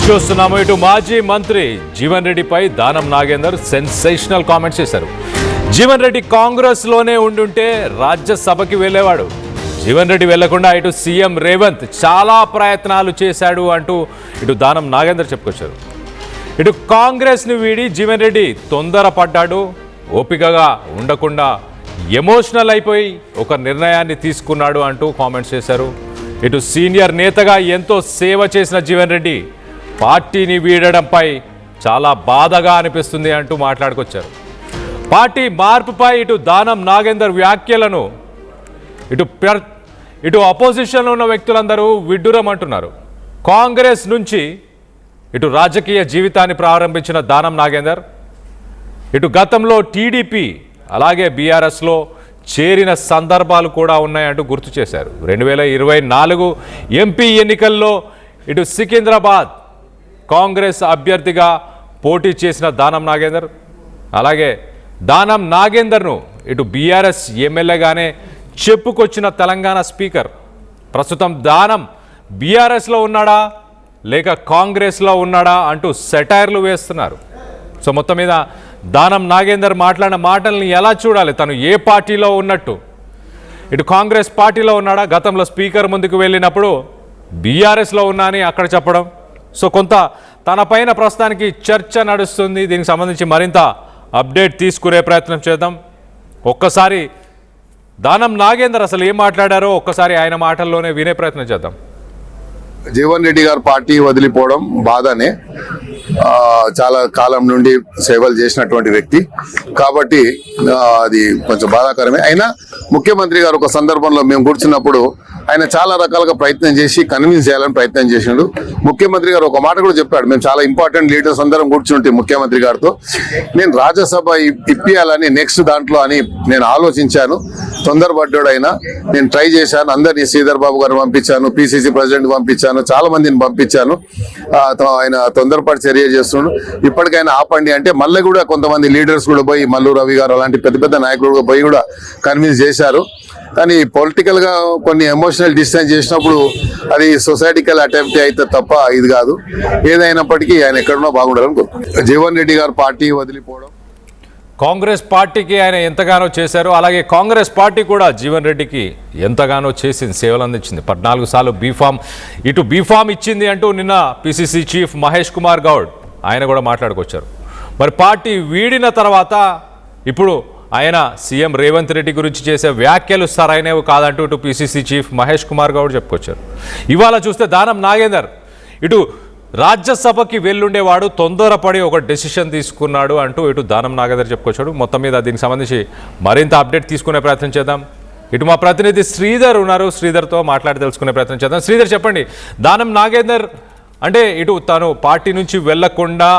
చూస్తున్నాము. ఇటు మాజీ మంత్రి జీవన్ రెడ్డిపై దానం నాగేందర్ సెన్సేషనల్ కామెంట్స్ చేశారు. జీవన్ రెడ్డి కాంగ్రెస్ లోనే ఉండుంటే రాజ్యసభకి వెళ్ళేవాడు. జీవన్ రెడ్డి వెళ్లకుండా ఇటు సీఎం రేవంత్ చాలా ప్రయత్నాలు చేశాడు అంటూ ఇటు దానం నాగేందర్ చెప్పుకొచ్చారు. ఇటు కాంగ్రెస్ని వీడి జీవన్ రెడ్డి తొందరపడ్డాడు, ఓపికగా ఉండకుండా ఎమోషనల్ అయిపోయి ఒక నిర్ణయాన్ని తీసుకున్నాడు అంటూ కామెంట్స్ చేశారు. ఇటు సీనియర్ నేతగా ఎంతో సేవ చేసిన జీవన్ రెడ్డి పార్టీని వీడడంపై చాలా బాధగా అనిపిస్తుంది అంటూ మాట్లాడుకొచ్చారు. పార్టీ మార్పుపై ఇటు దానం నాగేందర్ వ్యాఖ్యలను ఇటు అపోజిషన్లో ఉన్న వ్యక్తులందరూ విడ్డూరమంటున్నారు. కాంగ్రెస్ నుంచి ఇటు రాజకీయ జీవితాన్ని ప్రారంభించిన దానం నాగేందర్ ఇటు గతంలో టీడీపీ అలాగే బీఆర్ఎస్లో చేరిన సందర్భాలు కూడా ఉన్నాయంటూ గుర్తు చేశారు. 2024 ఎంపీ ఎన్నికల్లో ఇటు సికింద్రాబాద్ కాంగ్రెస్ అభ్యర్థిగా పోటీ చేసిన దానం నాగేందర్ అలాగే దానం నాగేందర్ను ఇటు బీఆర్ఎస్ ఎమ్మెల్యేగానే చెప్పుకొచ్చిన తెలంగాణ స్పీకర్ ప్రస్తుతం దానం బీఆర్ఎస్లో ఉన్నాడా లేక కాంగ్రెస్లో ఉన్నాడా అంటూ సెటైర్లు వేస్తున్నారు. సో మొత్తం మీద దానం నాగేందర్ మాట్లాడిన మాటల్ని ఎలా చూడాలి? తను ఏ పార్టీలో ఉన్నట్టు? ఇటు కాంగ్రెస్ పార్టీలో ఉన్నాడా? గతంలో స్పీకర్ ముందుకు వెళ్ళినప్పుడు బీఆర్ఎస్లో ఉన్నా అని అక్కడ చెప్పడం. సో కొంత తన పైన ప్రస్తుతానికి చర్చ నడుస్తుంది. దీనికి సంబంధించి మరింత అప్డేట్ తీసుకునే ప్రయత్నం చేద్దాం. ఒక్కసారి దానం నాగేందర్ అసలు ఏం మాట్లాడారో ఒక్కసారి ఆయన మాటల్లోనే వినే ప్రయత్నం చేద్దాం. జీవన్ రెడ్డి గారు పార్టీ వదిలిపోవడం బాధనే. చాలా కాలం నుండి సేవలు చేసినటువంటి వ్యక్తి కాబట్టి అది కొంచెం బాధాకరమే. అయినా ముఖ్యమంత్రి గారు ఒక సందర్భంలో మేము కూర్చున్నప్పుడు ఆయన చాలా రకాలుగా ప్రయత్నం చేసి కన్విన్స్ చేయాలని ప్రయత్నం చేసిండు. ముఖ్యమంత్రి గారు ఒక మాట కూడా చెప్పాడు, మేము చాలా ఇంపార్టెంట్ లీడర్స్ అందరం కూర్చుంటే ముఖ్యమంత్రి గారితో నేను రాజ్యసభ ఇప్పియాలని నెక్స్ట్ దాంట్లో అని నేను ఆలోచించాను. తొందరపడ్డాడు అయినా నేను ట్రై చేశాను. అందరినీ శ్రీధర్ బాబు గారు పంపించాను, పిసిసి ప్రెసిడెంట్ పంపించాను, చాలా మందిని పంపించాను. ఆయన తొందరపాటు చర్య చేస్తున్నాడు. ఇప్పటికైనా ఆపండి అంటే మళ్ళీ కూడా కొంతమంది లీడర్స్ కూడా పోయి మల్లు రవి గారు అలాంటి పెద్ద పెద్ద నాయకులు పోయి కూడా కన్విన్స్ చేశారు. కానీ పొలిటికల్ గా కొన్ని ఎమోషనల్ డిస్టెన్స్ చేసినప్పుడు అది సొసైటికల్ అటెంప్ట్ అయితే తప్ప ఇది కాదు. ఏదైనప్పటికీ ఆయన ఎక్కడున్నా బాగుండాలని జీవన్ రెడ్డి గారు పార్టీ వదిలిపోవడం కాంగ్రెస్ పార్టీకి ఆయన ఎంతగానో చేశారు. అలాగే కాంగ్రెస్ పార్టీ కూడా జీవన్ రెడ్డికి ఎంతగానో చేసింది, సేవలు అందించింది. 14 సార్లు బీఫామ్ ఇచ్చింది అంటూ నిన్న పిసిసి చీఫ్ మహేష్ కుమార్ గౌడ్ ఆయన కూడా మాట్లాడుకొచ్చారు. మరి పార్టీ వీడిన తర్వాత ఇప్పుడు ఆయన సీఎం రేవంత్ రెడ్డి గురించి చేసే వ్యాఖ్యలు సరైనవి కాదంటూ ఇటు పిసిసి చీఫ్ మహేష్ కుమార్ గౌడ్ చెప్పుకొచ్చారు. ఇవాళ చూస్తే దానం నాగేందర్ ఇటు రాజ్యసభకి వెళ్ళుండేవాడు, తొందరపడి ఒక డెసిషన్ తీసుకున్నాడు అంటూ ఇటు దానం నాగేందర్ చెప్పుకొచ్చాడు. మొత్తం మీద దీనికి సంబంధించి మరింత అప్డేట్ తీసుకునే ప్రయత్నం చేద్దాం. ఇటు మా ప్రతినిధి శ్రీధర్ ఉన్నారు, శ్రీధర్తో మాట్లాడి తెలుసుకునే ప్రయత్నం చేద్దాం. శ్రీధర్ చెప్పండి, దానం నాగేందర్ అంటే ఇటు తను పార్టీ నుంచి వెళ్లకుండా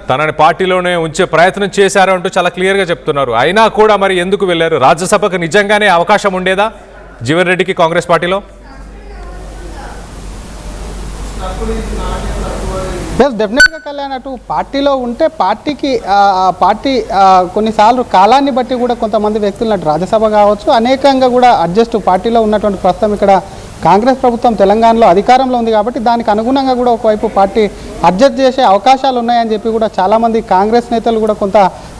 తనని పార్టీలోనే ఉంచే ప్రయత్నం చేశారు అంటూ చాలా క్లియర్గా చెప్తున్నారు. అయినా కూడా మరి ఎందుకు వెళ్ళారు? రాజ్యసభకు నిజంగానే అవకాశం ఉండేదా జీవన్ రెడ్డికి కాంగ్రెస్ పార్టీలో? డెఫినెట్గా కళ్యాణ్ అటు పార్టీలో ఉంటే పార్టీ కొన్నిసార్లు కాలాన్ని బట్టి కూడా కొంతమంది వ్యక్తులు అటు రాజ్యసభ కావచ్చు అనేకంగా కూడా అడ్జస్ట్ పార్టీలో ఉన్నటువంటి ప్రస్తుతం ఇక్కడ కాంగ్రెస్ ప్రభుత్వం తెలంగాణలో అధికారంలో ఉంది కాబట్టి దానికి అనుగుణంగా కూడా ఒకవైపు పార్టీ అడ్జస్ట్ చేసే అవకాశాలు ఉన్నాయని చెప్పి కూడా చాలామంది కాంగ్రెస్ నేతలు కూడా కొంత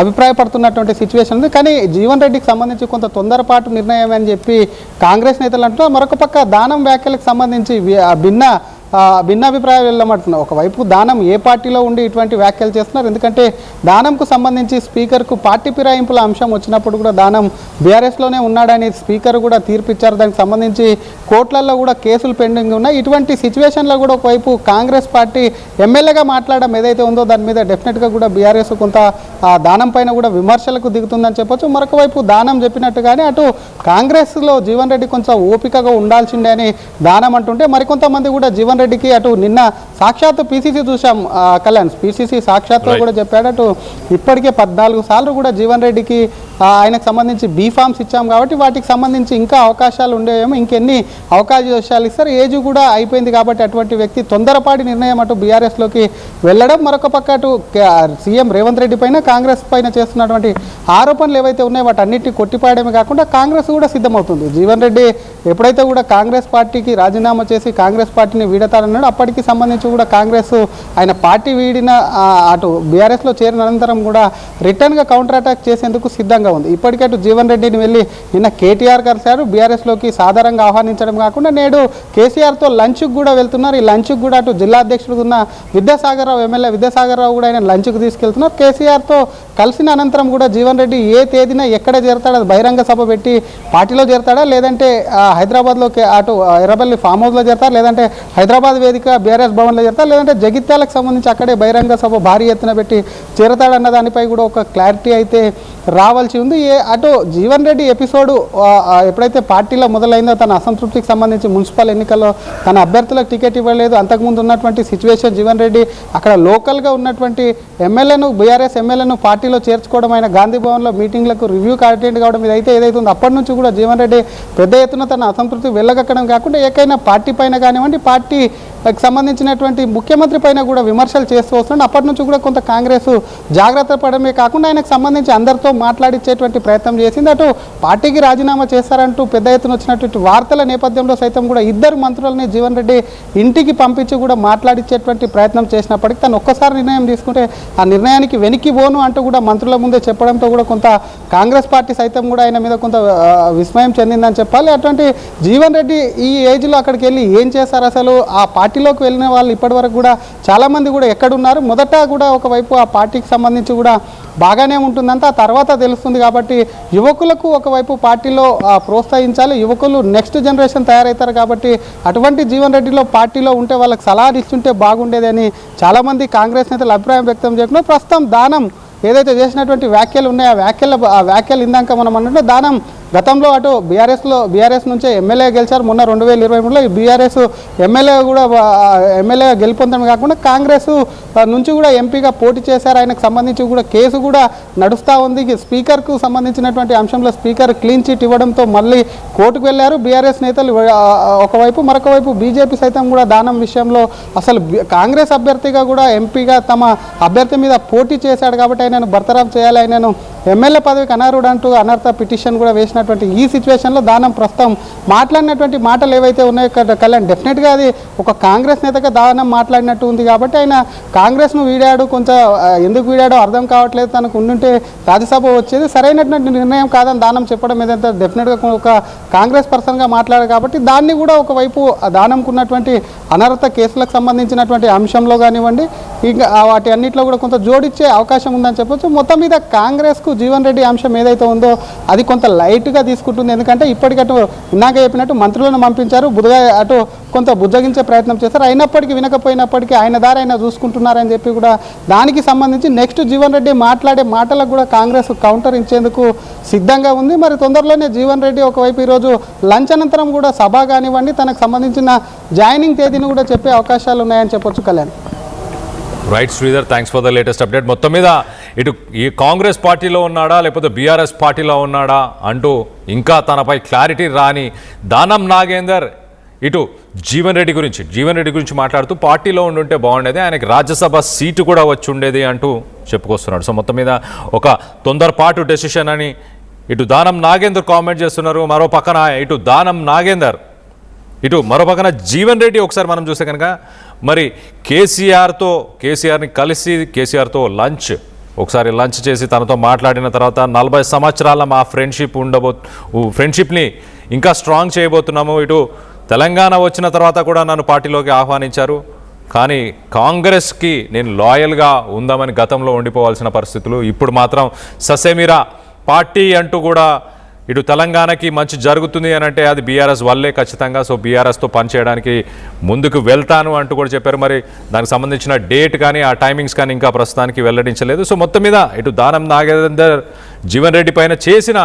అభిప్రాయపడుతున్నటువంటి సిచ్యువేషన్ ఉంది. కానీ జీవన్ రెడ్డికి సంబంధించి కొంత తొందరపాటు నిర్ణయం అని చెప్పి కాంగ్రెస్ నేతలు అంటున్నారు. మరొక పక్క దానం వ్యాఖ్యలకు సంబంధించి భిన్నాభిప్రాయాలు వెళ్ళమంటున్నారు. ఒకవైపు దానం ఏ పార్టీలో ఉండి ఇటువంటి వ్యాఖ్యలు చేస్తున్నారు? ఎందుకంటే దానంకు సంబంధించి స్పీకర్కు పార్టీ ఫిరాయింపుల అంశం వచ్చినప్పుడు కూడా దానం బీఆర్ఎస్లోనే ఉన్నాడని స్పీకర్ కూడా తీర్పిచ్చారు. దానికి సంబంధించి కోర్టులలో కూడా కేసులు పెండింగ్ ఉన్నాయి. ఇటువంటి సిచ్యువేషన్లో కూడా ఒకవైపు కాంగ్రెస్ పార్టీ ఎమ్మెల్యేగా మాట్లాడడం ఏదైతే ఉందో దాని మీద డెఫినెట్గా కూడా బీఆర్ఎస్ కొంత దానం పైన కూడా విమర్శలకు దిగుతుందని చెప్పొచ్చు. మరొక వైపు దానం చెప్పినట్టుగానే అటు కాంగ్రెస్లో జీవన్ రెడ్డి కొంచెం ఓపికగా ఉండాల్సిందే అని దానం అంటుంటే మరికొంతమంది కూడా జీవన్ రెడ్డికి అటు నిన్న సాక్షాత్తు పిసిసి చూసాం కళ్యాణ్, పిసిసి సాక్షాత్తులో కూడా చెప్పాడు అటు ఇప్పటికే 14 సార్లు కూడా జీవన్ రెడ్డికి ఆయనకు సంబంధించి బీఫామ్స్ ఇచ్చాం కాబట్టి వాటికి సంబంధించి ఇంకా అవకాశాలు ఉండేవేమో, ఇంకెన్ని అవకాశాలు ఇస్తారు, ఏజ్ కూడా అయిపోయింది కాబట్టి అటువంటి వ్యక్తి తొందరపాటి నిర్ణయం అటు బీఆర్ఎస్లోకి వెళ్ళడం, మరొక పక్క అటు సీఎం రేవంత్ రెడ్డి పైన కాంగ్రెస్ పైన చేస్తున్నటువంటి ఆరోపణలు ఏవైతే ఉన్నాయో వాటన్నిటిని కొట్టిపాయడమే కాకుండా కాంగ్రెస్ కూడా సిద్ధమవుతుంది. జీవన్ రెడ్డి ఎప్పుడైతే కూడా కాంగ్రెస్ పార్టీకి రాజీనామా చేసి కాంగ్రెస్ పార్టీని వీడతారన్నాడు, అప్పటికి సంబంధించి కూడా కాంగ్రెస్ ఆయన పార్టీ వీడిన అటు బీఆర్ఎస్లో చేరిన అనంతరం కూడా రిటర్న్గా కౌంటర్ అటాక్ చేసేందుకు సిద్ధంగా ఉంది. ఇప్పటికే అటు జీవన్ రెడ్డిని వెళ్ళి నిన్న కేటీఆర్ కలిశారు, బీఆర్ఎస్లోకి సాధారణంగా ఆహ్వానించడం కాకుండా నేడు కేసీఆర్తో లంచ్కి కూడా వెళ్తున్నారు. ఈ లంచ్కి కూడా అటు జిల్లా అధ్యక్షుడు ఉన్న విద్యాసాగర్ రావు, ఎమ్మెల్యే విద్యాసాగర్ రావు కూడా ఆయన లంచ్కి తీసుకెళ్తున్నారు. కేసీఆర్తో కలిసిన అనంతరం కూడా జీవన్ రెడ్డి ఏ తేదీన ఎక్కడ చేరతాడు, అది బహిరంగ సభ పెట్టి పార్టీలో చేరతాడా, లేదంటే హైదరాబాద్లో అటు ఎర్రబల్లి ఫామ్ హౌస్లో చేరతారు, లేదంటే హైదరాబాద్ వేదిక బీఆర్ఎస్ భవన్లో చేరతారు, లేదంటే జగిత్యాలకు సంబంధించి అక్కడే బహిరంగ సభ భారీ ఎత్తున పెట్టి చేరతాడన్న దానిపై కూడా ఒక క్లారిటీ అయితే రావాల్సి ఉంది. అటు జీవన్ రెడ్డి ఎపిసోడ్ ఎప్పుడైతే పార్టీలో మొదలైందో తన అసంతృప్తికి సంబంధించి మున్సిపల్ ఎన్నికల్లో తన అభ్యర్థులకు టికెట్ ఇవ్వలేదు, అంతకుముందు ఉన్నటువంటి సిచ్యువేషన్ జీవన్ రెడ్డి అక్కడ లోకల్గా ఉన్నటువంటి ఎమ్మెల్యేను బీఆర్ఎస్ ఎమ్మెల్యేను పార్టీలో చేర్చుకోవడం, ఆయన గాంధీ భవన్లో మీటింగ్లకు రివ్యూకి అటెండ్ కావడం, ఇదైతే ఏదైతే ఉందో అప్పటి నుంచి కూడా జీవన్ రెడ్డి పెద్ద ఎత్తున తన అసంతృప్తి వెళ్ళగక్కడం కాకుండా ఏకైనా పార్టీ పైన కానివ్వండి, పార్టీకి సంబంధించినటువంటి ముఖ్యమంత్రి పైన కూడా విమర్శలు చేస్తూ వస్తున్నాడు. అప్పటి నుంచి కూడా కొంత కాంగ్రెస్ జాగ్రత్త పడమే కాకుండా ఆయనకు సంబంధించి అందరితో మాట్లాడించేటువంటి ప్రయత్నం చేసింది. అటు పార్టీకి రాజీనామా చేస్తారంటూ పెద్ద ఎత్తున వచ్చినటువంటి వార్తల నేపథ్యంలో సైతం కూడా ఇద్దరు మంత్రులని జీవన్ రెడ్డి ఇంటికి పంపించి కూడా మాట్లాడించేటువంటి ప్రయత్నం చేసినప్పటికీ తను ఒక్కసారి నిర్ణయం తీసుకుంటే ఆ నిర్ణయానికి వెనక్కి పోను అంటూ కూడా మంత్రుల ముందే చెప్పడంతో కూడా కొంత కాంగ్రెస్ పార్టీ సైతం కూడా ఆయన మీద కొంత విస్మయం చెందిందని చెప్పాలి. అటువంటి జీవన్ రెడ్డి ఈ ఏజ్లో అక్కడికి వెళ్ళి ఏం చేశారు, అసలు ఆ పార్టీలోకి వెళ్ళిన వాళ్ళు ఇప్పటివరకు కూడా చాలామంది కూడా ఎక్కడున్నారు, మొదట కూడా ఒకవైపు ఆ పార్టీకి సంబంధించి కూడా బాగానే ఉంటుందంటే ఆ తర్వాత తెలుస్తుంది. కాబట్టి యువకులకు ఒకవైపు పార్టీలో ప్రోత్సహించాలి, యువకులు నెక్స్ట్ జనరేషన్ తయారవుతారు. కాబట్టి అటువంటి జీవన్ రెడ్డిలో పార్టీలో ఉంటే వాళ్ళకి సలహాలు ఇస్తుంటే బాగుండేదని చాలామంది కాంగ్రెస్ నేతలు అభిప్రాయం వ్యక్తం చేస్తున్నారు. ప్రస్తుతం దానం ఏదైతే చేసినటువంటి వ్యాఖ్యలు ఉన్నాయో ఆ వ్యాఖ్యలు ఇందాక మనం అన్నట్టు దానం గతంలో అటు బీఆర్ఎస్ నుంచే ఎమ్మెల్యే గెలిచారు. మొన్న 2023లో ఈ బీఆర్ఎస్ ఎమ్మెల్యేగా గెలుపొందడం కాకుండా కాంగ్రెస్ నుంచి కూడా ఎంపీగా పోటీ చేశారు. ఆయనకు సంబంధించి కూడా కేసు కూడా నడుస్తూ ఉంది. స్పీకర్కు సంబంధించినటువంటి అంశంలో స్పీకర్ క్లీన్ చిట్ ఇవ్వడంతో మళ్ళీ కోర్టుకు వెళ్ళారు బీఆర్ఎస్ నేతలు ఒకవైపు, మరొక వైపు బీజేపీ సైతం కూడా దానం విషయంలో అసలు కాంగ్రెస్ అభ్యర్థిగా కూడా ఎంపీగా తమ అభ్యర్థి మీద పోటీ చేశాడు కాబట్టి ఆయనను బర్తరఫ్ చేయాలి, ఆయనను ఎమ్మెల్యే పదవికి అనర్హుడు అంటూ అనర్హత పిటిషన్ కూడా వేసినటువంటి ఈ సిచ్యువేషన్లో దానం ప్రస్తుతం మాట్లాడినటువంటి మాటలు ఏవైతే ఉన్నాయో కళ్యాణ్ డెఫినెట్గా అది ఒక కాంగ్రెస్ నేతగా దానం మాట్లాడినట్టు ఉంది. కాబట్టి ఆయన కాంగ్రెస్ను వీడాడు, కొంచెం ఎందుకు వీడాడో అర్థం కావట్లేదు, తనకు ఉండుంటే రాజ్యసభ వచ్చేది సరైనటువంటి నిర్ణయం కాదని దానం చెప్పడం ఏదైతే డెఫినెట్గా ఒక కాంగ్రెస్ పర్సన్గా మాట్లాడారు. కాబట్టి దాన్ని కూడా ఒకవైపు దానంకు ఉన్నటువంటి అనర్హత కేసులకు సంబంధించినటువంటి అంశంలో కానివ్వండి, ఇంకా వాటి అన్నింటిలో కూడా కొంత జోడించే అవకాశం ఉందని చెప్పొచ్చు. మొత్తం మీద కాంగ్రెస్కు జీవన్ రెడ్డి అంశం ఏదైతే ఉందో అది కొంత లైట్గా తీసుకుంటుంది. ఎందుకంటే ఇప్పటికటు ఇందాక చెప్పినట్టు మంత్రులను పంపించారు, అటు కొంత బుజ్జగించే ప్రయత్నం చేస్తారు. అయినప్పటికీ వినకపోయినప్పటికీ ఆయన దారి ఆయన చూసుకుంటున్నారని చెప్పి కూడా దానికి సంబంధించి నెక్స్ట్ జీవన్ రెడ్డి మాట్లాడే మాటలకు కూడా కాంగ్రెస్ కౌంటర్ ఇచ్చేందుకు సిద్ధంగా ఉంది. మరి తొందరలోనే జీవన్ రెడ్డి ఒకవైపు ఈరోజు లంచ్ అనంతరం కూడా సభ కానివ్వండి తనకు సంబంధించిన జాయినింగ్ తేదీని కూడా చెప్పే అవకాశాలు ఉన్నాయని చెప్పొచ్చు. Kalyan. Right Sridhar, thanks for the latest update. మొత్తం మీద ఇటు ఈ కాంగ్రెస్ పార్టీలో ఉన్నాడా లేకపోతే బీఆర్ఎస్ పార్టీలో ఉన్నాడా అంటూ ఇంకా తనపై క్లారిటీ రాని దానం నాగేందర్ ఇటు జీవన్ రెడ్డి గురించి మాట్లాడుతూ పార్టీలో ఉండుంటే బాగుండేది, ఆయనకి రాజ్యసభ సీటు కూడా వచ్చి ఉండేది అంటూ చెప్పుకొస్తున్నాడు. సో మొత్తం మీద ఒక తొందరపాటు డెసిషన్ అని ఇటు దానం నాగేందర్ కామెంట్ చేస్తున్నారు. మరో పక్కన మరో పక్కన జీవన్ రెడ్డి ఒకసారి మనం చూస్తే కనుక మరి కేసీఆర్ని కలిసి కేసీఆర్తో ఒకసారి లంచ్ చేసి తనతో మాట్లాడిన తర్వాత 40 సంవత్సరాల మా ఫ్రెండ్షిప్ని ఇంకా స్ట్రాంగ్ చేయబోతున్నాము, ఇటు తెలంగాణ వచ్చిన తర్వాత కూడా నన్ను పార్టీలోకి ఆహ్వానించారు, కానీ కాంగ్రెస్కి నేను లాయల్గా ఉందామని గతంలో ఉండిపోవాల్సిన పరిస్థితులు, ఇప్పుడు మాత్రం ససేమిరా పార్టీ అంటూ కూడా ఇటు తెలంగాణకి మంచి జరుగుతుంది అని అంటే అది బీఆర్ఎస్ వల్లే ఖచ్చితంగా. సో బీఆర్ఎస్తో పనిచేయడానికి ముందుకు వెళ్తాను అంటూ కూడా చెప్పారు. మరి దానికి సంబంధించిన డేట్ కానీ ఆ టైమింగ్స్ కానీ ఇంకా ప్రస్తుతానికి వెల్లడించలేదు. సో మొత్తం మీద ఇటు దానం నాగేందర్ జీవన్ రెడ్డి పైన చేసిన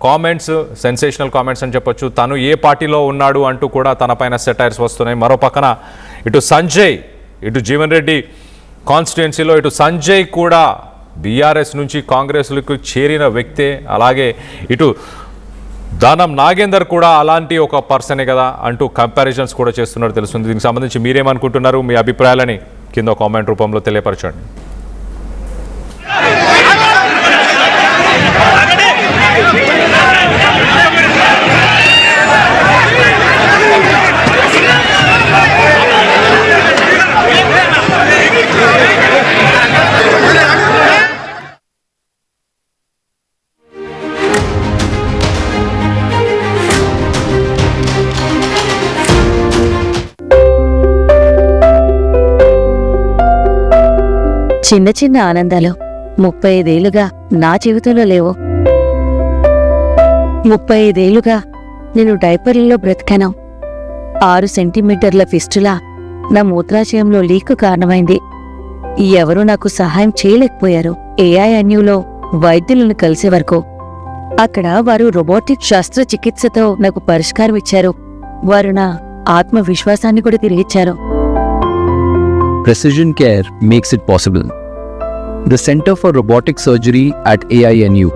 కామెంట్స్ సెన్సేషనల్ కామెంట్స్ అని చెప్పొచ్చు. తను ఏ పార్టీలో ఉన్నాడు అంటూ కూడా తన పైన సెటైర్స్ వస్తున్నాయి. మరో పక్కన ఇటు జీవన్ రెడ్డి కాన్స్టిట్యుయెన్సీలో ఇటు సంజయ్ కూడా బీఆర్ఎస్ నుంచి కాంగ్రెస్లకు చేరిన వ్యక్తే. అలాగే ఇటు దానం నాగేందర్ కూడా అలాంటి ఒక పర్సనే కదా అంటూ కంపారిజన్స్ కూడా చేస్తున్నారు తెలుస్తుంది. దీనికి సంబంధించి మీరేమనుకుంటున్నారు? మీ అభిప్రాయాలని కింద కామెంట్ రూపంలో తెలియపరచండి. చిన్న చిన్న ఆనందాలు 35 ఏళ్లుగా నా జీవితంలో లేవు. 35 ఏళ్లుగా నేను డైపర్లలో బ్రతికాను. 6 సెంటీమీటర్ల ఫిస్టులా నా మూత్రాశయంలో లీక్ కారణమైంది. ఎవరూ నాకు సహాయం చేయలేకపోయారు. ఏఐఎన్యూలో వైద్యులను కలిసే వరకు అక్కడ వారు రోబోటిక్ శస్త్రచికిత్సతో నాకు పరిష్కారం ఇచ్చారు. వారు నా ఆత్మవిశ్వాసాన్ని కూడా తిరిగిచ్చారు. Precision care makes it possible. The Center for Robotic Surgery at AINU